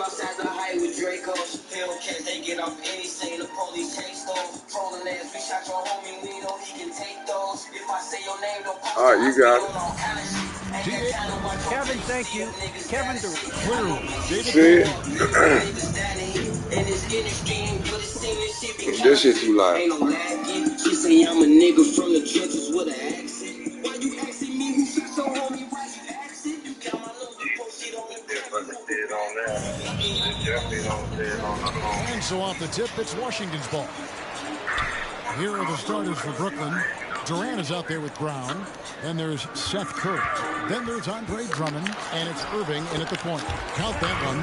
outside the height with Dracos. Hellcats, they get off any say the police chase those. Trolling ass, we shot your homie, we know he can take those. If I say your name, don't post. All right, you got it. Kevin, thank you. Kevin, Clearly, David. See it? This shit too loud. Ain't no lagging. She say I'm a nigga from the trenches with an accent. Why you asking me who shot your homie? Why you asking? You got my number, post it on the And so off the tip, it's Washington's ball. Here are the starters for Brooklyn. Durant is out there with Brown. Then there's Seth Curry. Then there's Andre Drummond. And it's Irving in at the point. Count that one.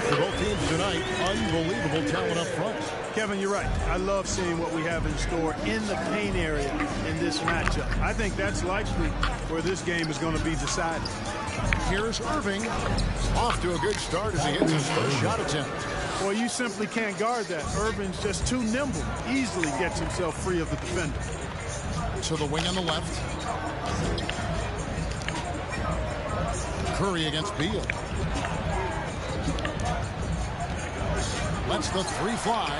For both teams tonight, unbelievable talent up front. Kevin, you're right. I love seeing what we have in store in the paint area in this matchup. I think that's likely where this game is going to be decided. Here's Irving. Off to a good start as he hits his first shot attempt. Well, you simply can't guard that. Irving's just too nimble. Easily gets himself free of the defender. To the wing on the left. Curry against Beal. Lets the three fly.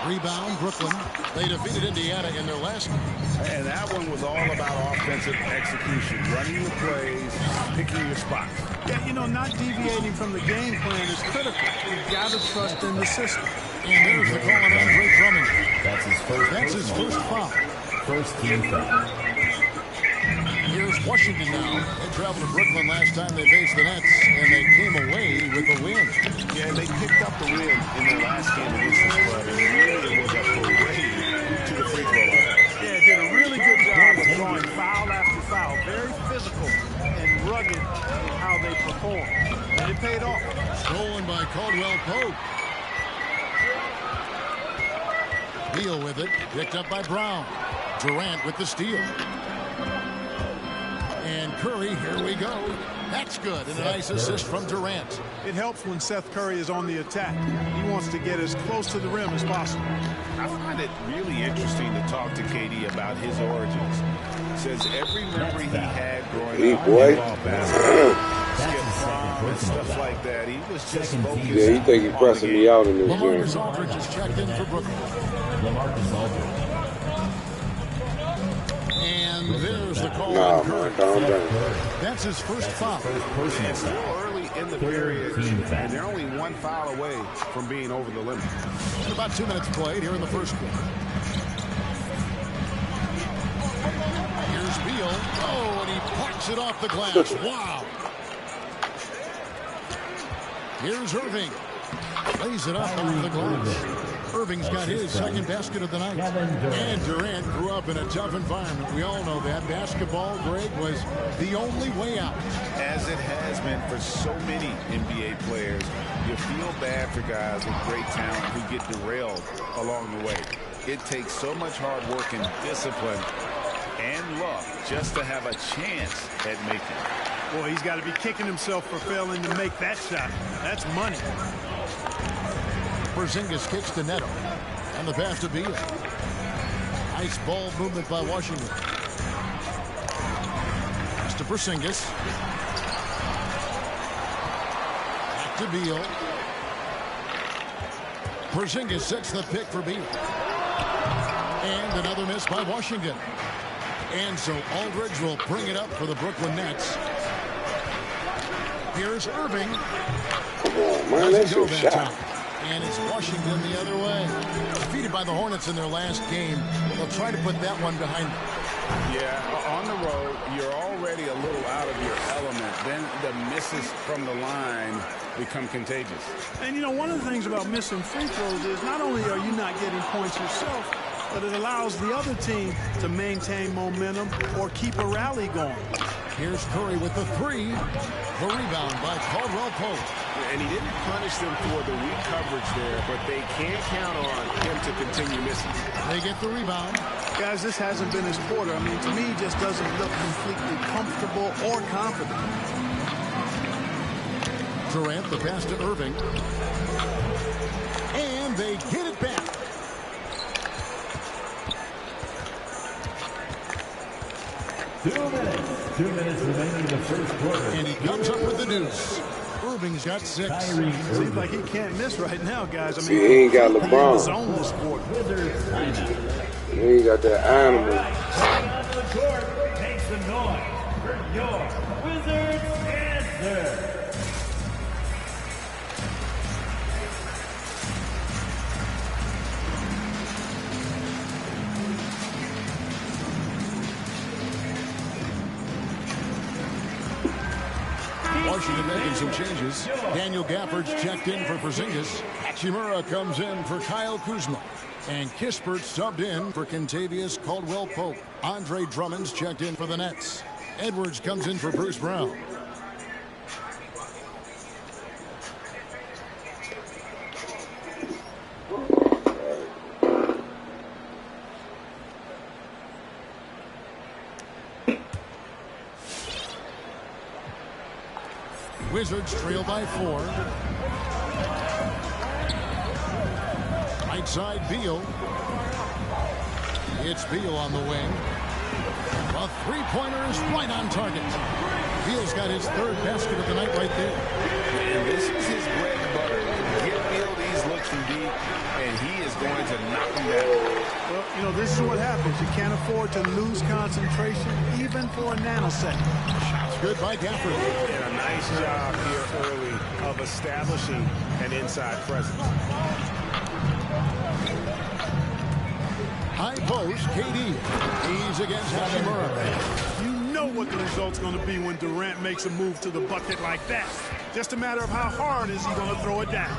Rebound, Brooklyn. They defeated Indiana in their last game. And that one was all about offensive execution. Running the plays, picking your spots. Yeah, you know, not deviating from the game plan is critical. You've got to trust in the system. And there's the call on Andre Drummond. That's his first foul. First team foul. Here's Washington now. They traveled to Brooklyn last time they faced the Nets, and they came away with a win. Yeah, they picked up the win in their last game against this club, and really was a parade to the free throw line. Yeah, did a really good job of drawing foul after foul. Very physical and rugged in how they perform. And it paid off. Stolen by Caldwell Pope. Beal with it, picked up by Brown. Durant with the steal. And Curry, here we go. That's good. And a nice assist from Durant. It helps when Seth Curry is on the attack. He wants to get as close to the rim as possible. I find it really interesting to talk to KD about his origins. Says every memory he had growing up, basketball, skip prom and stuff like that, he was just focused. Yeah, he think he's pressing me out in this LaMarcus game. Aldridge is checked in for Brooklyn. LaMarcus Aldridge. And there's the call Nah, on Curry. man, calm down. That's his first foul. It's still early in the period, and they're only one foul away from being over the limit. And about 2 minutes played here in the first quarter. Here's Beal. Oh, and he parks it off the glass. Wow. Here's Irving. Lays it up off the glass. Irving's got his second basket of the night. And Durant grew up in a tough environment. We all know that. Basketball, Greg, was the only way out. As it has been for so many NBA players, you feel bad for guys with great talent who get derailed along the way. It takes so much hard work and discipline and luck just to have a chance at making it. Boy, he's got to be kicking himself for failing to make that shot. That's money. Porzingis kicks to Neto. And the pass to Beal. Nice ball movement by Washington. Pass to Porzingis. Back to Beal. Porzingis sets the pick for Beal. And another miss by Washington. And so Aldridge will bring it up for the Brooklyn Nets. Here's Irving. Come on, man, that's your shot. And it's Washington the other way. Defeated by the Hornets in their last game. They'll try to put that one behind them. Yeah, on the road, you're already a little out of your element. Then the misses from the line become contagious. And, you know, one of the things about missing free throws is not only are you not getting points yourself, but it allows the other team to maintain momentum or keep a rally going. Here's Curry with the three. The rebound by Caldwell Pope. And he didn't punish them for the weak coverage there, but they can't count on him to continue missing. They get the rebound. Guys, this hasn't been his quarter. I mean, to me, he just doesn't look completely comfortable or confident. Durant, the pass to Irving. And they get it back. Two minutes remaining in the first quarter. And he comes up with the deuce. Irving's got 6. Seems like he can't miss right now, guys. I mean, See, he ain't got he's in LeBron. the zone this quarter. He ain't got that animal. Makes the noise for your Wizards answer. Washington making some changes. Daniel Gafford's checked in for Porzingis. Hachimura comes in for Kyle Kuzma. And Kispert subbed in for Kentavious Caldwell-Pope. Andre Drummond's checked in for the Nets. Edwards comes in for Bruce Brown. Wizards trail by 4. Right side, Beal. It's Beal on the wing. A three-pointer is right on target. Beal's got his 3rd basket of the night right there. And this is his bread and butter. Get Beal these looks from deep, and he is going to knock them down. Well, you know, this is what happens. You can't afford to lose concentration, even for a nanosecond. Shots good by Gafford. And a nice job here early of establishing an inside presence. High post, KD. He's against Hachimura. You know what the result's going to be when Durant makes a move to the bucket like that. Just a matter of how hard is he going to throw it down.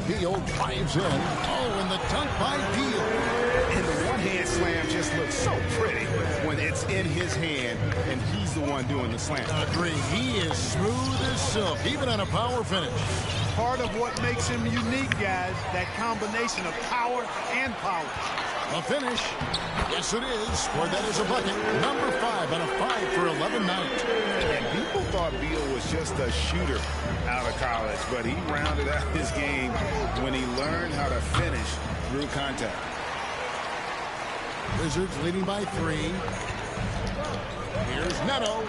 Beal drives in. Oh, and the dunk by Beal. And the one-hand slam just looks so pretty when it's in his hand, and he's the one doing the slam. Agree. He is smooth as silk, even on a power finish. Part of what makes him unique, guys, that combination of power and power. A finish. Yes, it is. Scored that as a bucket. Number 5 on a 5 for 11 night. And people thought Beal was just a shooter out of college, but he rounded out his game when he learned how to finish through contact. Wizards leading by 3. Here's Neto.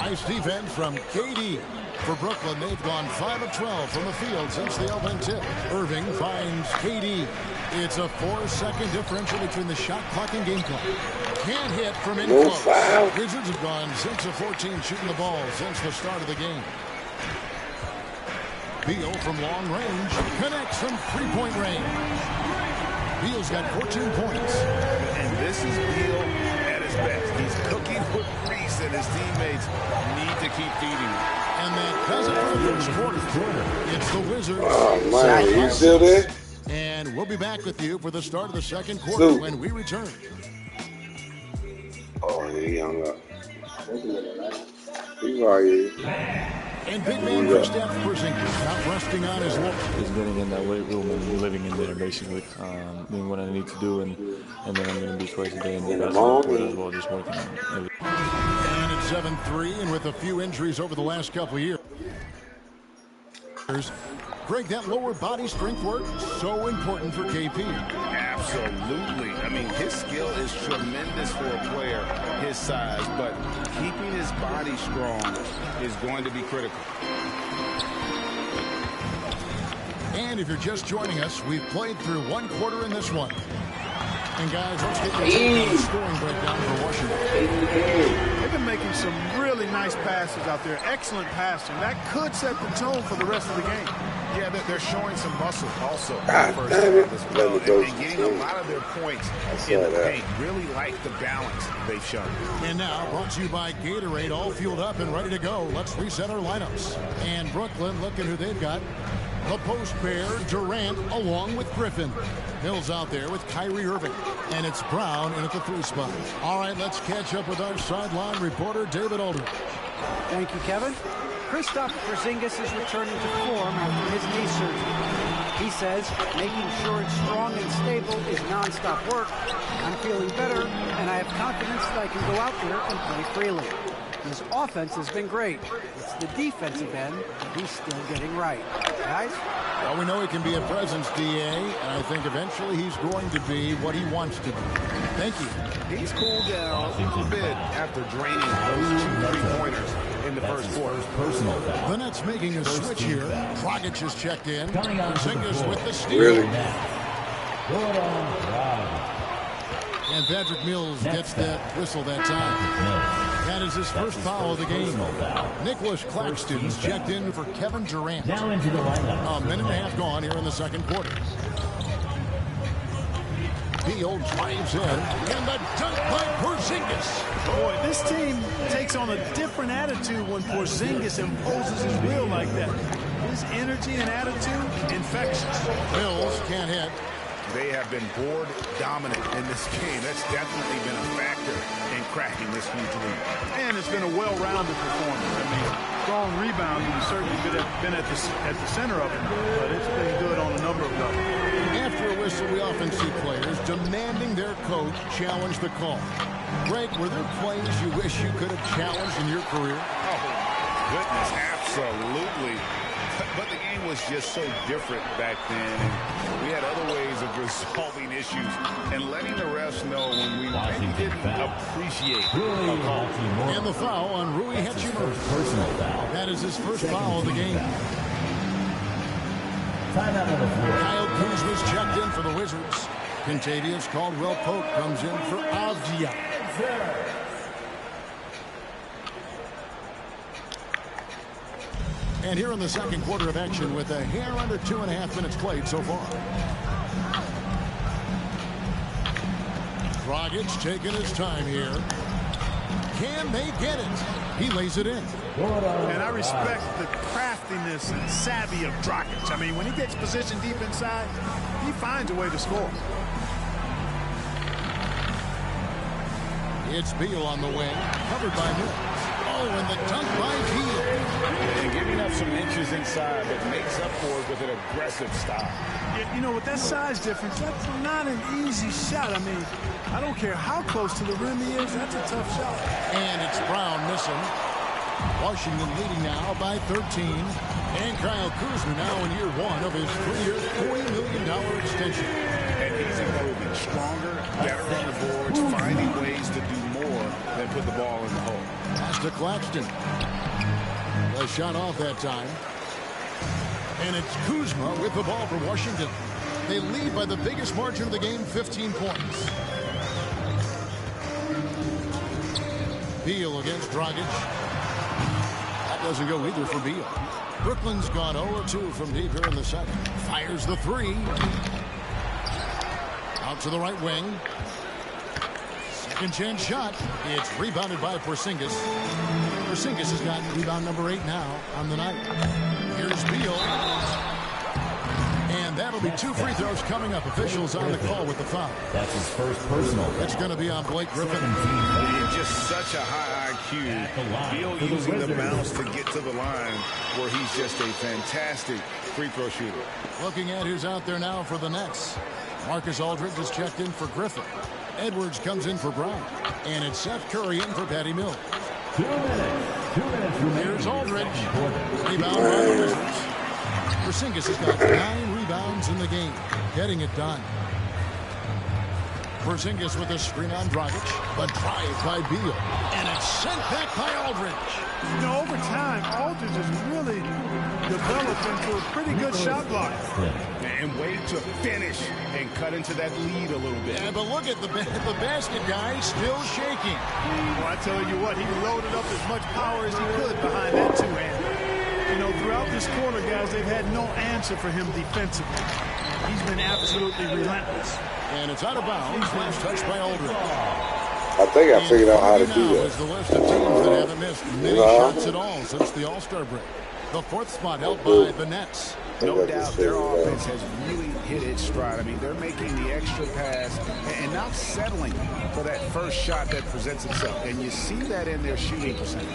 Nice defense from KD. For Brooklyn, they've gone 5 of 12 from the field since the opening tip. Irving finds KD. It's a 4-second differential between the shot clock and game clock. Can't hit from in close. Foul. Wizards have gone 6 of 14 shooting the ball since the start of the game. Beal from long range connects from 3-point range. Beal's got 14 points. And this is Beal at his best. He's cooking with grease, and his teammates need to keep feeding him. And that does it for the first quarter. It's the Wizards. Oh, man, you still there? And we'll be back with you for the start of the second quarter when we return. Oh, he hung up. He's right here. And big man for Steph Porzingis, not resting on his laurels. Just getting in that weight room and living in there, basically. Doing what I need to do, and then I'm going to be twice a day in the basketball court as well, just working on it. And it's 7-3, and with a few injuries over the last couple of years. Greg, that lower body strength work, so important for KP. Absolutely. I mean, his skill is tremendous for a player his size, but keeping his body strong is going to be critical. And if you're just joining us, we've played through 1 quarter in this one. And guys, let's get the scoring breakdown for Washington. They've been making some really nice passes out there. Excellent passing. That could set the tone for the rest of the game. Yeah, they're showing some muscle also in the God first damn half it. as well. Let me go. And getting a lot of their points in the paint. Really like the balance they've shown. And now, brought to you by Gatorade, all fueled up and ready to go. Let's reset our lineups. And Brooklyn, look at who they've got. The post pair, Durant, along with Griffin. Mills out there with Kyrie Irving. And it's Brown in at the 3 spot. All right, let's catch up with our sideline reporter, David Aldridge. Thank you, Kevin. Kristaps Porzingis is returning to form after his knee surgery. He says making sure it's strong and stable is nonstop work. I'm feeling better, and I have confidence that I can go out there and play freely. His offense has been great. It's the defensive end that he's still getting right. Guys? Well, we know he can be a presence, DA, and I think eventually he's going to be what he wants to be. Thank you. He's cooled down a little bit after draining those 2 3-pointers in the first quarter. Personal foul. The Nets making a switch here. Dragic has checked in. Coming on to the Porzingis floor. with the steal. Really? Good on Dragic. And Patrick Mills gets that whistle that time. That is his first foul of the game. Nicholas Claxton's checked in for Kevin Durant. Now into the lineup. A minute and a half gone here in the second quarter. Beal drives in, and the dunk by Porzingis. Boy, this team takes on a different attitude when Porzingis imposes his will like that. His energy and attitude, infectious. Mills can't hit. They have been board dominant in this game. That's definitely been a factor in cracking this huge lead. And it's been a well-rounded performance. I mean, strong rebounding has certainly been at the center of it, but it's been good on a number of levels. After a whistle, we often see players demanding their coach challenge the call. Greg, were there plays you wish you could have challenged in your career? Oh, goodness, absolutely. But the game was just so different back then, and we had other ways of resolving issues and letting the refs know when we maybe didn't appreciate a call. And the foul on Rui Hachimura. Personal foul. That is his first foul of the game. Timeout on the floor. Kyle Kuzma's checked in for the Wizards. Contavious Caldwell-Pope comes in for Avdia. And here in the second quarter of action with a hair under 2.5 minutes played so far. Dragic taking his time here. Can they get it? He lays it in. And I respect the craftiness and savvy of Dragic. I mean, when he gets positioned deep inside, he finds a way to score. It's Beal on the wing, covered by Mills. Oh, and the dunk by Beal. And giving up some inches inside that makes up for it with an aggressive style. You know, with that size difference, that's not an easy shot. I mean, I don't care how close to the rim he is, that's a tough shot. And it's Brown missing. Washington leading now by 13. And Kyle Kuzma now in year 1 of his 3-year, $40 million extension. And he's evolving stronger, better on the boards, finding ways to do more than put the ball in the hole. Pass to Claxton. A shot off that time. And it's Kuzma with the ball for Washington. They lead by the biggest margin of the game, 15 points. Beal against Dragic. That doesn't go either for Beal. Brooklyn's gone 0-2 from deep here in the second. Fires the 3. Out to the right wing. Second chance shot. It's rebounded by Porzingis. Porzingis has got rebound number 8 now on the night. Here's Beal. And that'll be 2 free throws coming up. Officials on the call with the foul. That's his first personal. It's going to be on Blake Griffin. Just such a high IQ. Beal using the bounce to get to the line where he's just a fantastic free throw shooter. Looking at who's out there now for the Nets. Marcus Aldridge has checked in for Griffin. Edwards comes in for Brown. And it's Seth Curry in for Patty Mills. 2 minutes. 2 minutes remaining. Here's Aldridge. Rebound by the Wizards. Porzingis has got 9 rebounds in the game. Getting it done. Porzingis with a screen on Dragic. A drive by Beal. And it's sent back by Aldridge. You know, over time, Aldridge has really developed into a pretty good shot blocker. And wait to finish and cut into that lead a little bit. Yeah, but look at the basket guy still shaking. Well, I tell you what, he loaded up as much power as he could behind that 2-hander. You know, throughout this quarter, guys, they've had no answer for him defensively. He's been absolutely relentless. And it's out of bounds. Last touch by Aldridge. I think I figured out how to do that. Is the list of teams that haven't missed many shots at all since the All-Star break. The 4th spot held by the Nets. No doubt their offense has really hit its stride. I mean, they're making the extra pass and not settling for that first shot that presents itself. And you see that in their shooting percentage.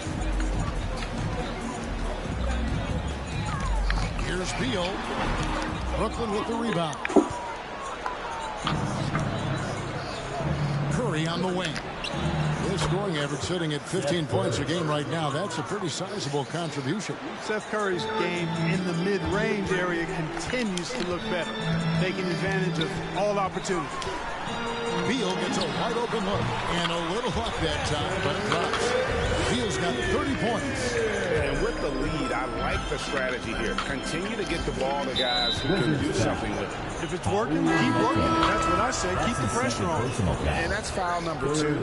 Here's Beal. Brooklyn with the rebound. Curry on the wing. His scoring average sitting at 15 points a game right now. That's a pretty sizable contribution. Seth Curry's game in the mid-range area continues to look better, taking advantage of all opportunities. Beal gets a wide open look and a little luck that time, but it drops. Beal's got 30 points. And with the lead, I like the strategy here. Continue to get the ball to guys who can do something with it. If it's working, keep working. That's what I say. Keep the pressure on. And that's foul number 2.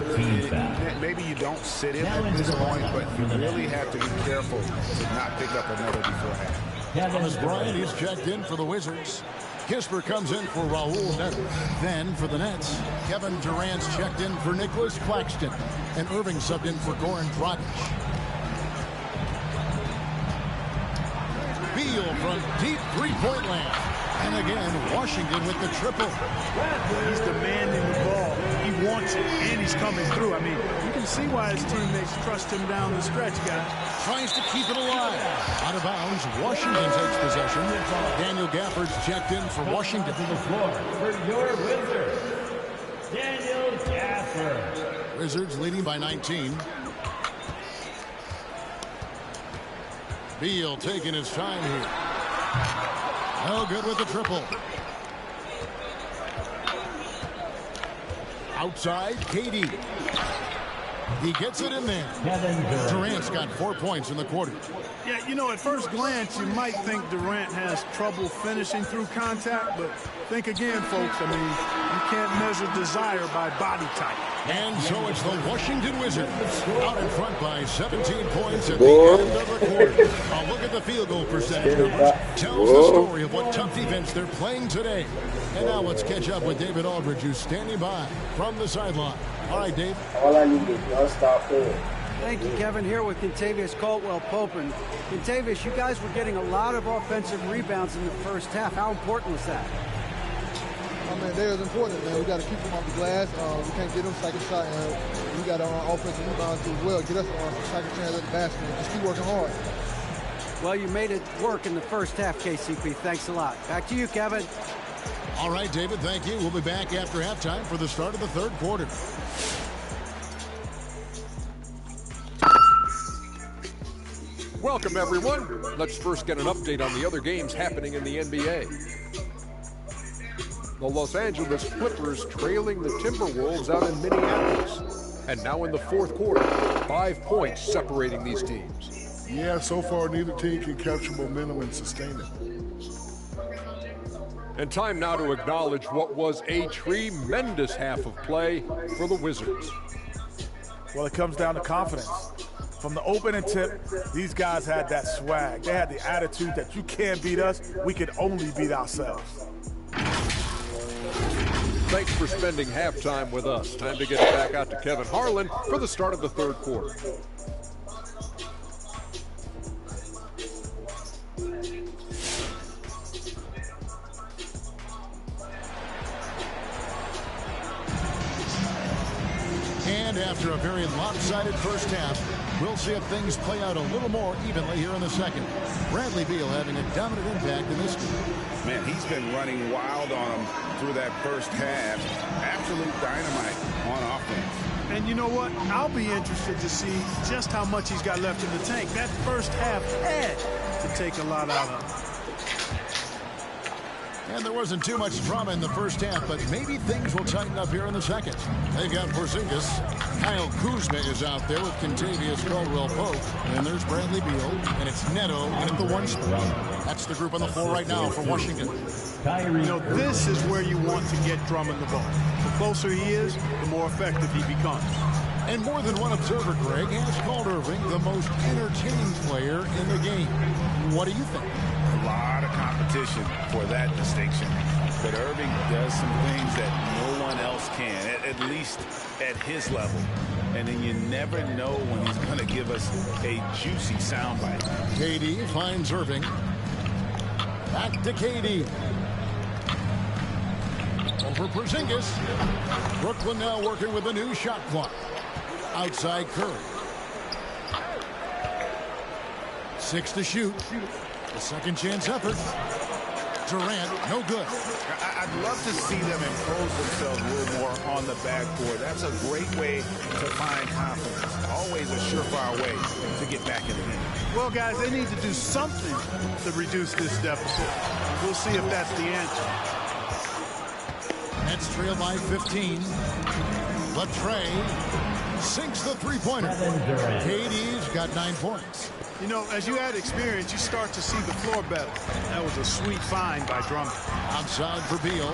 Maybe you don't sit in at this point, but you really have to be careful to not pick up another before half. Thomas Bryant is checked in for the Wizards. Kisper comes in for Raul Neto. Then for the Nets, Kevin Durant's checked in for Nicholas Claxton. And Irving subbed in for Goran Dragic. Beal from deep three-point land. And again, Washington with the triple. He's demanding the ball. He wants it, and he's coming through. I mean, you can see why his teammates trust him down the stretch, guys. Tries to keep it alive. Out of bounds, Washington takes possession. Daniel Gafford's checked in for Washington. To the floor for your Wizards, Daniel Gafford. Wizards leading by 19. Beal taking his time here. No good with the triple. Outside, KD. He gets it in there. Durant's got 4 points in the quarter. Yeah, you know, at first glance, you might think Durant has trouble finishing through contact, but think again, folks. I mean, you can't measure desire by body type. And so it's the Washington Wizards out in front by 17 points at the end of the quarter. A look at the field goal percentage numbers tells the story of what tough defense they're playing today. And now let's catch up with David Aldridge, who's standing by from the sideline. All right, Dave. All I need is one stop forward. Thank you, Kevin. Here with Kentavious Caldwell-Pope. And Kentavious, you guys were getting a lot of offensive rebounds in the first half. How important was that? I mean, they was important, man. We got to keep them off the glass. We can't get them second shot. And we got our offensive rebounds as well. Get us some second chance at the basket. Just keep working hard. Well, you made it work in the first half, KCP. Thanks a lot. Back to you, Kevin. All right, David, thank you. We'll be back after halftime for the start of the third quarter. Welcome, everyone. Let's first get an update on the other games happening in the NBA. The Los Angeles Clippers trailing the Timberwolves out in Minneapolis. And now in the fourth quarter, 5 points separating these teams. Yeah, so far neither team can capture momentum and sustain it. And time now to acknowledge what was a tremendous half of play for the Wizards. Well, it comes down to confidence. From the opening tip, these guys had that swag. They had the attitude that you can't beat us, we can only beat ourselves. Thanks for spending halftime with us. Time to get it back out to Kevin Harlan for the start of the third quarter. And after a very lopsided first half, we'll see if things play out a little more evenly here in the second. Bradley Beal having a dominant impact in this game. Man, he's been running wild on him through that first half. Absolute dynamite on offense. And you know what? I'll be interested to see just how much he's got left in the tank. That first half had to take a lot out of him. And there wasn't too much drama in the first half, but maybe things will tighten up here in the second. They've got Porzingis. Kyle Kuzma is out there with Kentavious Caldwell-Pope. And there's Bradley Beal, and it's Neto in at the one spot. That's the group on the floor right now for Washington. You know, this is where you want to get Drummond the ball. The closer he is, the more effective he becomes. And more than one observer, Greg, has called Irving the most entertaining player in the game. What do you think? A lot of competition for that distinction. But Irving does some things that no one else can, at least at his level. And then you never know when he's going to give us a juicy soundbite. KD finds Irving. Back to KD. Over Porzingis. Brooklyn now working with a new shot clock. Outside Curry. 6 to shoot. A second chance effort. Durant, no good. I'd love to see them impose themselves a little more on the backboard. That's a great way to find confidence. Always a surefire way to get back in the game. Well, guys, they need to do something to reduce this deficit. We'll see if that's the answer. Nets trail by 15. Latrey sinks the three-pointer. KD's got 9 points. You know, as you add experience, you start to see the floor better. That was a sweet find by Drummond. Outside for Beal.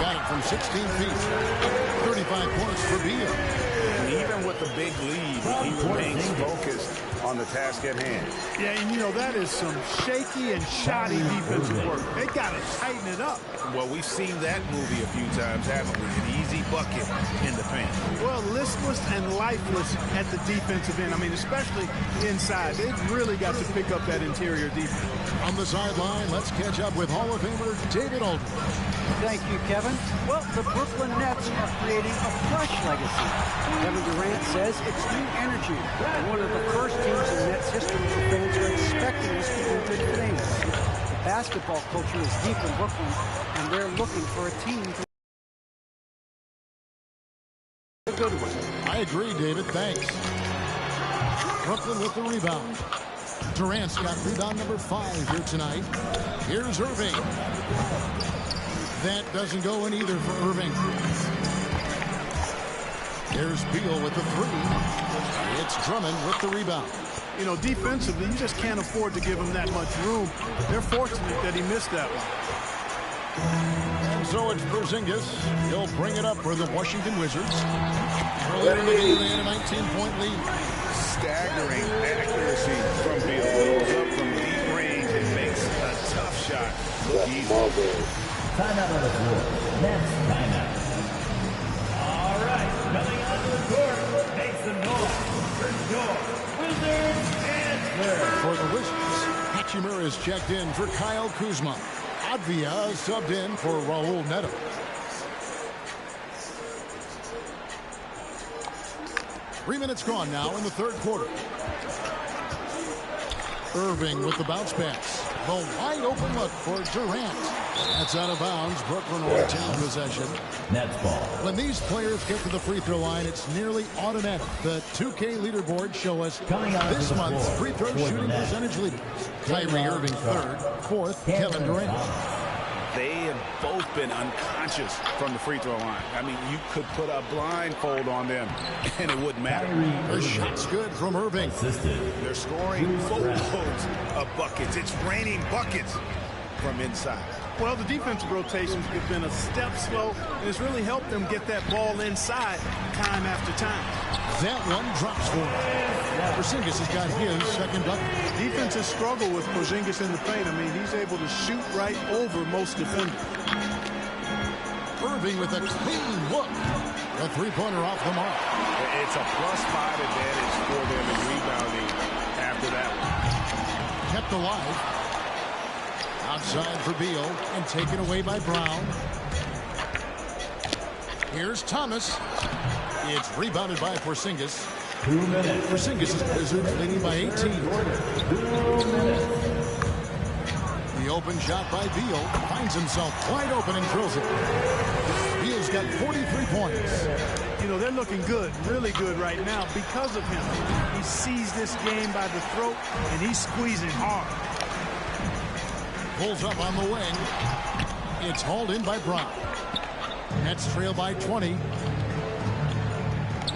Got it from 16 feet. 35 points for Beal. And even with the big lead, he remains focused on the task at hand. Yeah, and you know, that is some shaky and shoddy defensive work. They got to tighten it up. Well, we've seen that movie a few times, haven't we? An easy bucket in the paint. Well, listless and lifeless at the defensive end. I mean, especially inside. They've really got to pick up that interior defense. On the sideline, let's catch up with Hall of Famer David Aldridge. Thank you, Kevin. Well, the Brooklyn Nets are creating a fresh legacy. Kevin Durant says it's new energy. One of the first teams in Nets history where fans are expecting us to do good things. The basketball culture is deep in Brooklyn, and they're looking for a team to a good one. I agree, David. Thanks. Brooklyn with the rebound. Durant's got rebound number 5 here tonight. Here's Irving. That doesn't go in either for Irving. There's Beal with the 3. It's Drummond with the rebound. You know, defensively, you just can't afford to give him that much room. They're fortunate that he missed that one. And so it's Porzingis. He'll bring it up for the Washington Wizards. Earlier in the game, they had a 19-point lead. Staggering accuracy from Beal. Goes up from deep range and makes a tough shot look easy. Timeout on the floor. Nets timeout. All right, coming onto the court, makes the noise. First door, Wizards answer. For the Wizards, Hachimura is checked in for Kyle Kuzma. Advia subbed in for Raul Neto. Three minutes gone now in the third quarter. Irving with the bounce pass. The wide open look for Durant. That's out of bounds. Brooklyn will retain possession. Nets ball. When these players get to the free throw line, it's nearly automatic. The 2K leaderboards show us this month's free throw shooting percentage leaders. Kyrie Irving 3rd, 4th, Kevin Durant. They have both been unconscious from the free throw line. I mean, you could put a blindfold on them, and it wouldn't matter. The shot's good from Irving. They're scoring boatloads of buckets. It's raining buckets from inside. Well, the defensive rotations have been a step slow, and it's really helped them get that ball inside time after time. That one drops for him. Porzingis has got his second bucket. Defenses struggle with Porzingis in the paint. I mean, he's able to shoot right over most defenders. Irving with a clean look. A three-pointer off the mark. It's a +5 advantage for them in rebounding after that one. Kept alive. Outside for Beal and taken away by Brown. Here's Thomas. It's rebounded by Porzingis. 2 minutes. Porzingis is Wizards leading by 18. 2 minutes. The open shot by Beal finds himself wide open and drills it. Beal's got 43 points. You know, they're looking good, really good right now because of him. He sees this game by the throat, and he's squeezing hard. Pulls up on the wing. It's hauled in by Brown. Nets trail by 20.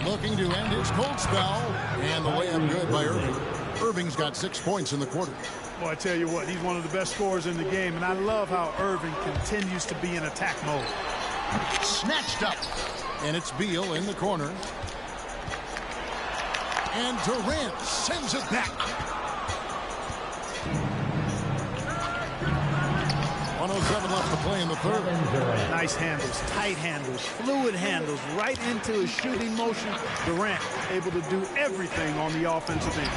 Looking to end his cold spell. And the layup good by Irving. Irving's got 6 points in the quarter. Boy, I tell you what, he's one of the best scorers in the game, and I love how Irving continues to be in attack mode. Snatched up. And it's Beal in the corner. And Durant sends it back. 1:07 left to play in the third. Nice handles, tight handles, fluid handles, right into his shooting motion. Durant able to do everything on the offensive end.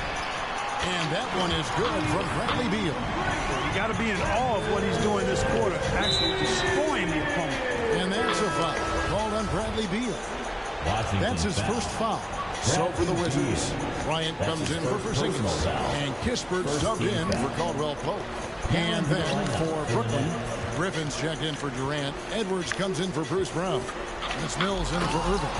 And that one is good from Bradley Beal. You got to be in awe of what he's doing this quarter, actually destroying the opponent. And that's a foul called on Bradley Beal. That's his first foul. So for the Wizards, Bryant comes in for Porzingis, and Kispert subbed in for Caldwell Pope. And then for Brooklyn, Griffin's checked in for Durant. Edwards comes in for Bruce Brown. It's Mills in for Irving.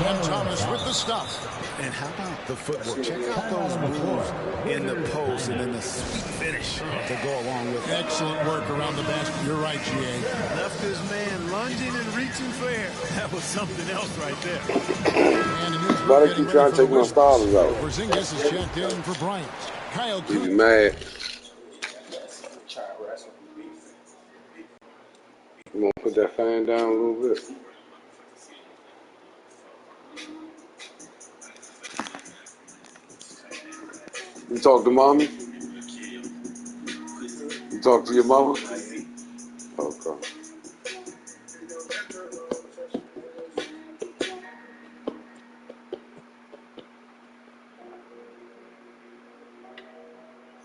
And Thomas with the stuff. And how about the footwork? Check out those moves in the post and then the sweet finish to go along with it. Excellent work around the basket. You're right, G.A. Left his man lunging and reaching for air. That was something else right there. And why they keep trying to take my styles out? Porzingis is checked in for Bryant. Kyle He's mad. You want to put that fan down a little bit? You talk to mommy? You talk to your mama? Okay.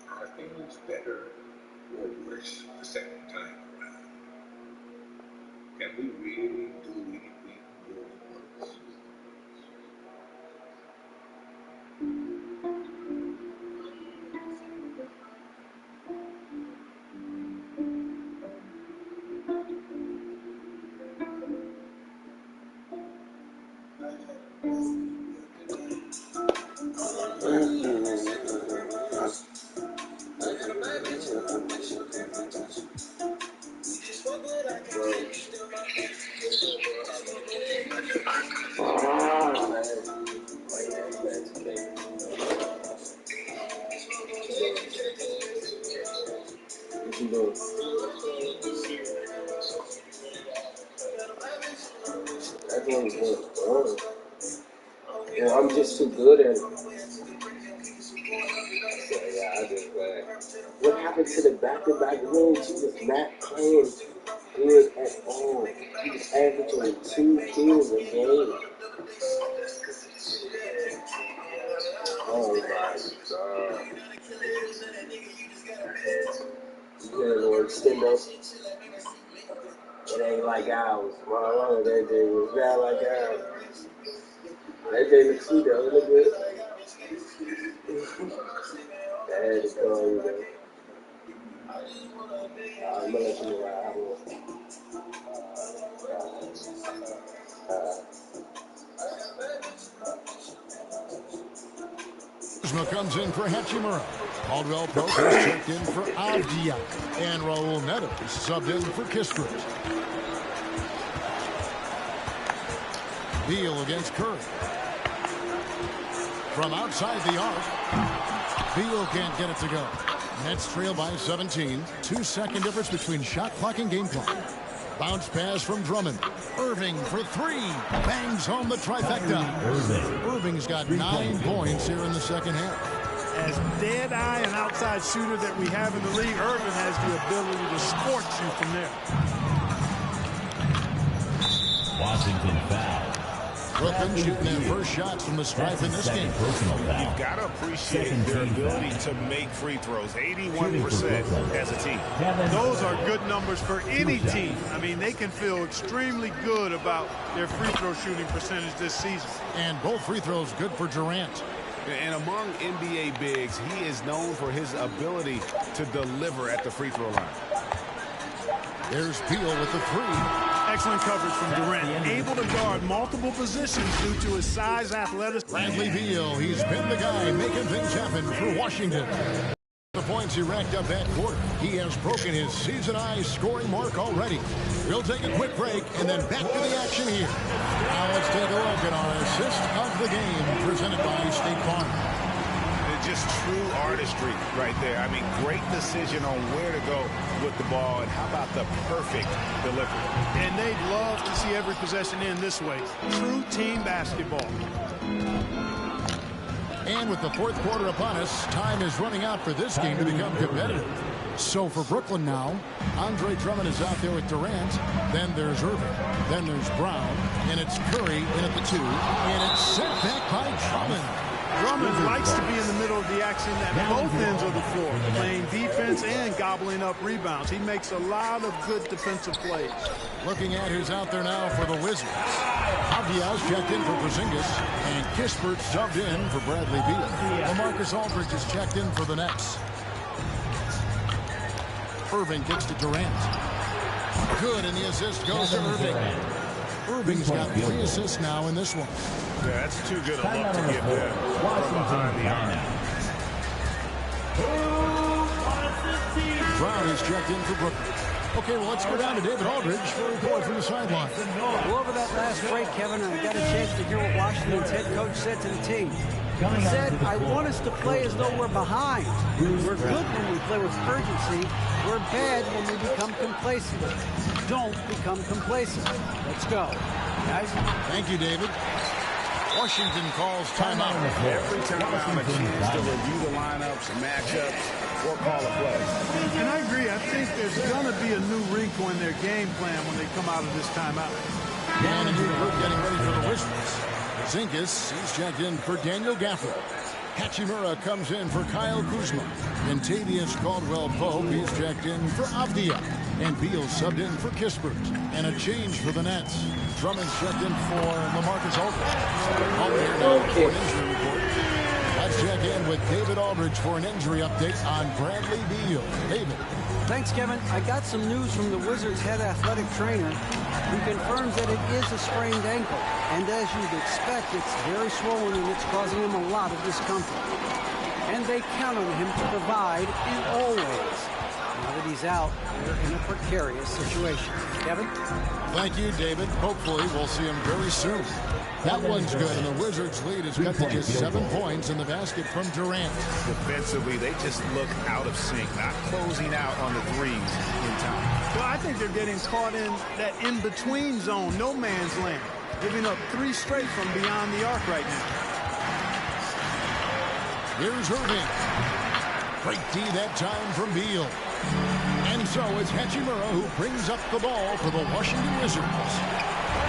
Are things better or worse the second time around? Can we really do anything more once? Yeah, I'm just too good at it. So, yeah, I just what happened to the back-to-back wins? He was not playing good at all. He was averaging 2 kills a game. Oh my God. You can't extend us. It ain't like ours. Well, that day was bad like ours. That day looks sweet though. It look good. That had to call you though. I'm gonna let you know why I will. Kuzma comes in for Hachimura. Caldwell Pope is checked in for Avdiak. And Raul Neto is subbed in for Kispert. Beal against Curry. From outside the arc, Beal can't get it to go. Nets trail by 17. 2-second difference between shot clock and game clock. Bounce pass from Drummond. Irving for 3. Bangs home the trifecta. Irving's got 9 points here in the second half. As dead-eye and outside shooter that we have in the league, Irving has the ability to scorch you from there. Washington foul. Brooklyn shooting their first shots from the stripe in this game. You've got to appreciate their ability to make free throws. 81% as a team. Those are good numbers for any team. I mean, they can feel extremely good about their free throw shooting percentage this season. And both free throws good for Durant. And among NBA bigs, he is known for his ability to deliver at the free throw line. There's Beal with the 3. Excellent coverage from Durant. Able to guard multiple positions due to his size, athleticism. Bradley Beal, he's been the guy making things happen for Washington. The points he racked up that quarter. He has broken his season-high scoring mark already. We'll take a quick break and then back to the action here. Now let's take a look at our assist of the game presented by State Farm. Just true artistry right there. I mean, great decision on where to go with the ball, and how about the perfect delivery. And they'd love to see every possession end this way. True team basketball. And with the fourth quarter upon us, time is running out for this game to become competitive. So for Brooklyn now, Andre Drummond is out there with Durant. Then there's Irving. Then there's Brown. And it's Curry in at the 2. And it's sent back by Drummond. Drummond likes to be in the middle of the action at both ends of the floor, playing defense and gobbling up rebounds. He makes a lot of good defensive plays. Looking at who's out there now for the Wizards. Avdia's checked in for Porzingis, and Kispert subbed in for Bradley Beal. LaMarcus Aldridge is checked in for the Nets. Irving kicks to Durant. Good, and the assist goes to Irving. Irving's got 3 assists now in this one. Yeah, that's too good a look to give them from behind the arc. Brown is checked in for Brooklyn. Okay, well, let's go down to David Aldridge for a report from the sideline. Well, over that last break, Kevin, I got a chance to hear what Washington's head coach said to the team. He said, I want us to play as though we're behind. We're good when we play with urgency. We're bad when we become complacent. Don't become complacent. Let's go. Guys. Thank you, David. Washington calls timeout. Every time I have a chance to review the lineups, matchups, or call a play. And I agree. I think there's going to be a new wrinkle in their game plan when they come out of this timeout. And a new group getting ready for the Wizards. Zinkas, he's checked in for Daniel Gafford. Hachimura comes in for Kyle Kuzma. And Tavius Caldwell-Pope, he's checked in for Avdia. And Beal subbed in for Kispert. And a change for the Nets. Drummond's checked in for LaMarcus Aldridge. Aldridge now for an injury report. Let's check in with David Aldridge for an injury update on Bradley Beal. David. Thanks, Kevin. I got some news from the Wizards' head athletic trainer who confirms that it is a sprained ankle. And as you'd expect, it's very swollen and it's causing him a lot of discomfort. And they count on him to provide in all ways. Now that he's out, we're in a precarious situation. Kevin? Thank you, David. Hopefully we'll see him very soon. That one's good, and the Wizards' lead is cut to just 7 points in the basket from Durant. Defensively, they just look out of sync, not closing out on the threes in time. Well, I think they're getting caught in that in-between zone, no man's land, giving up 3 straight from beyond the arc right now. Here's Irving. Great D that time from Beal. And so it's Hachimura who brings up the ball for the Washington Wizards.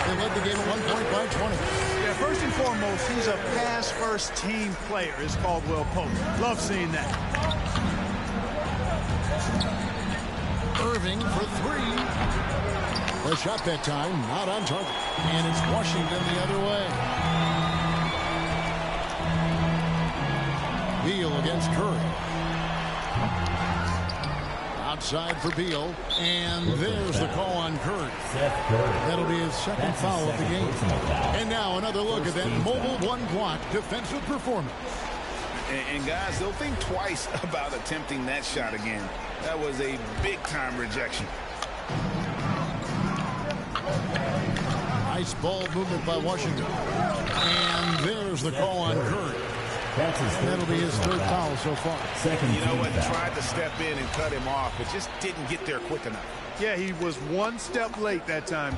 They led the game at 1 point by 20. Yeah, first and foremost, he's a pass-first team player, is Caldwell-Pope. Love seeing that. Irving for 3. The shot that time, not on target. And it's Washington the other way. Beal against Curry. Outside for Beal, and there's the call on Curry. That'll be his second foul of the game. And now another look at that mobile one-block defensive performance. And guys, they'll think twice about attempting that shot again. That was a big-time rejection. Nice ball movement by Washington. And there's the call on Curry. That'll be his 3rd foul so far. You know what? Tried to step in and cut him off, but just didn't get there quick enough. Yeah, he was 1 step late that time.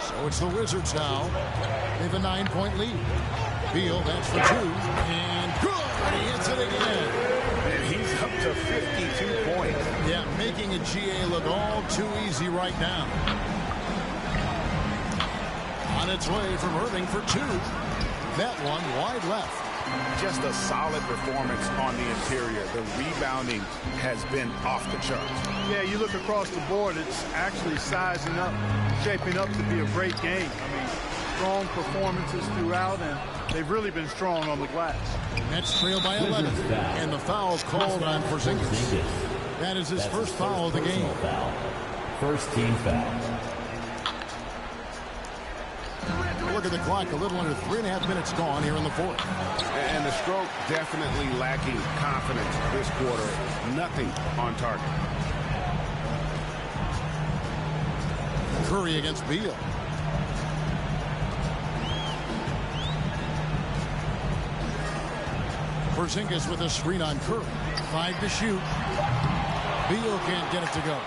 So it's the Wizards now. They have a 9-point lead. Beal, that's for 2. And good! And he hits it again. And he's up to 52 points. Yeah, making a GA look all too easy right now. On its way from Irving for 2. That one wide left. Just a solid performance on the interior. The rebounding has been off the charts. Yeah, you look across the board, it's actually sizing up, shaping up to be a great game. I mean, strong performances throughout, and they've really been strong on the glass. Nets trail by 11, and the foul called on Porzingis. That is his first foul of the game. First team foul. Look at the clock, a little under 3.5 minutes gone here in the 4th. And the stroke definitely lacking confidence this quarter. Nothing on target. Curry against Beal. Porzingis with a screen on Curry. 5 to shoot. Beal can't get it to go.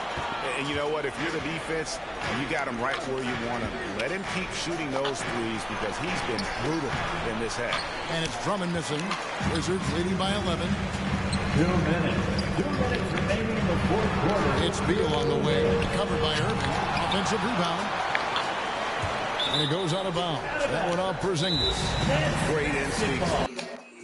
And you know what? If you're the defense, you got him right where you want him. Let him keep shooting those threes because he's been brutal in this half. And it's Drummond missing. Wizards leading by 11. 2 minutes. 2 minutes remaining in the 4th quarter. It's Beal on the way. Covered by Irving. Offensive rebound. And it goes out of bounds. That one off Porzingis. Great instinct.